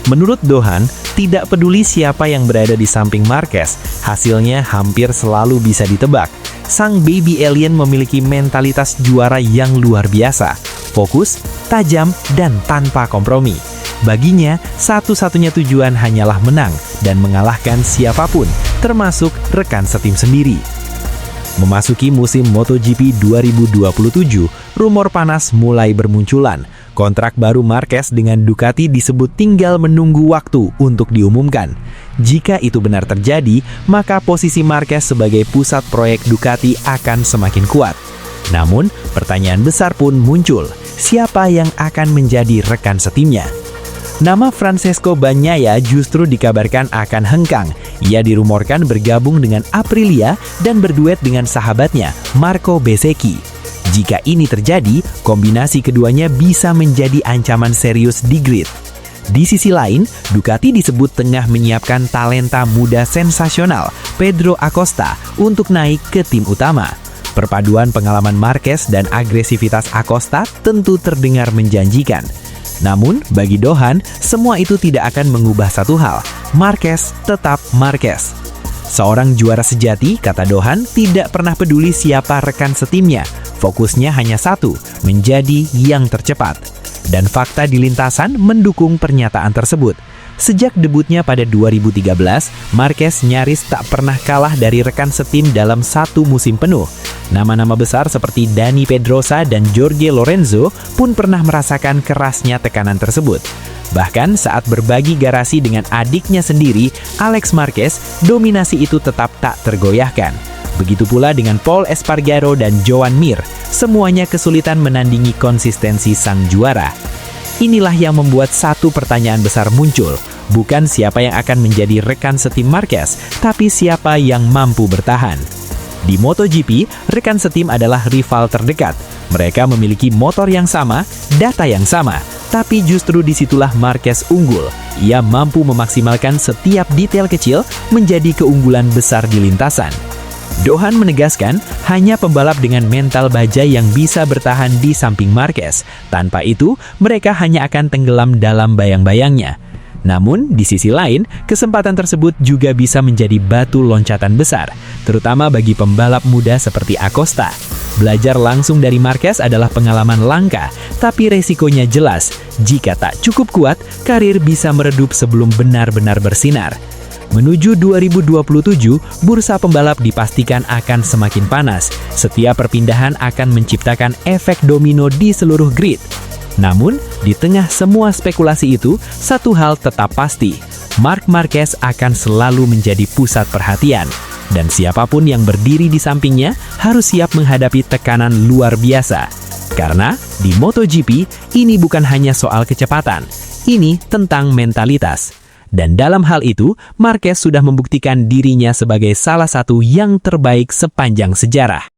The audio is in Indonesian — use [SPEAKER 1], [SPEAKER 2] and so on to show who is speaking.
[SPEAKER 1] Menurut Dohan, tidak peduli siapa yang berada di samping Marquez, hasilnya hampir selalu bisa ditebak. Sang baby alien memiliki mentalitas juara yang luar biasa, fokus, tajam, dan tanpa kompromi. Baginya, satu-satunya tujuan hanyalah menang dan mengalahkan siapapun, termasuk rekan setim sendiri. Memasuki musim MotoGP 2027, rumor panas mulai bermunculan. Kontrak baru Marquez dengan Ducati disebut tinggal menunggu waktu untuk diumumkan. Jika itu benar terjadi, maka posisi Marquez sebagai pusat proyek Ducati akan semakin kuat. Namun, pertanyaan besar pun muncul. Siapa yang akan menjadi rekan setimnya? Nama Francesco Bagnaia justru dikabarkan akan hengkang. Ia dirumorkan bergabung dengan Aprilia dan berduet dengan sahabatnya, Marco Bezzecchi. Jika ini terjadi, kombinasi keduanya bisa menjadi ancaman serius di grid. Di sisi lain, Ducati disebut tengah menyiapkan talenta muda sensasional, Pedro Acosta, untuk naik ke tim utama. Perpaduan pengalaman Marquez dan agresivitas Acosta tentu terdengar menjanjikan. Namun, bagi Dohan, semua itu tidak akan mengubah satu hal. Marquez tetap Marquez. Seorang juara sejati, kata Dohan, tidak pernah peduli siapa rekan setimnya. Fokusnya hanya satu, menjadi yang tercepat. Dan fakta di lintasan mendukung pernyataan tersebut. Sejak debutnya pada 2013, Marquez nyaris tak pernah kalah dari rekan setim dalam satu musim penuh. Nama-nama besar seperti Dani Pedrosa dan Jorge Lorenzo pun pernah merasakan kerasnya tekanan tersebut. Bahkan saat berbagi garasi dengan adiknya sendiri, Alex Marquez, dominasi itu tetap tak tergoyahkan. Begitu pula dengan Pol Espargaro dan Joan Mir, semuanya kesulitan menandingi konsistensi sang juara. Inilah yang membuat satu pertanyaan besar muncul. Bukan siapa yang akan menjadi rekan setim Marquez, tapi siapa yang mampu bertahan. Di MotoGP, rekan setim adalah rival terdekat. Mereka memiliki motor yang sama, data yang sama, tapi justru disitulah Marquez unggul. Ia mampu memaksimalkan setiap detail kecil menjadi keunggulan besar di lintasan. Dohan menegaskan, hanya pembalap dengan mental baja yang bisa bertahan di samping Marquez. Tanpa itu, mereka hanya akan tenggelam dalam bayang-bayangnya. Namun, di sisi lain, kesempatan tersebut juga bisa menjadi batu loncatan besar, terutama bagi pembalap muda seperti Acosta. Belajar langsung dari Marquez adalah pengalaman langka, tapi resikonya jelas. Jika tak cukup kuat, karir bisa meredup sebelum benar-benar bersinar. Menuju 2027, bursa pembalap dipastikan akan semakin panas. Setiap perpindahan akan menciptakan efek domino di seluruh grid. Namun, di tengah semua spekulasi itu, satu hal tetap pasti. Marc Marquez akan selalu menjadi pusat perhatian. Dan siapapun yang berdiri di sampingnya harus siap menghadapi tekanan luar biasa. Karena di MotoGP, ini bukan hanya soal kecepatan. Ini tentang mentalitas. Dan dalam hal itu, Marquez sudah membuktikan dirinya sebagai salah satu yang terbaik sepanjang sejarah.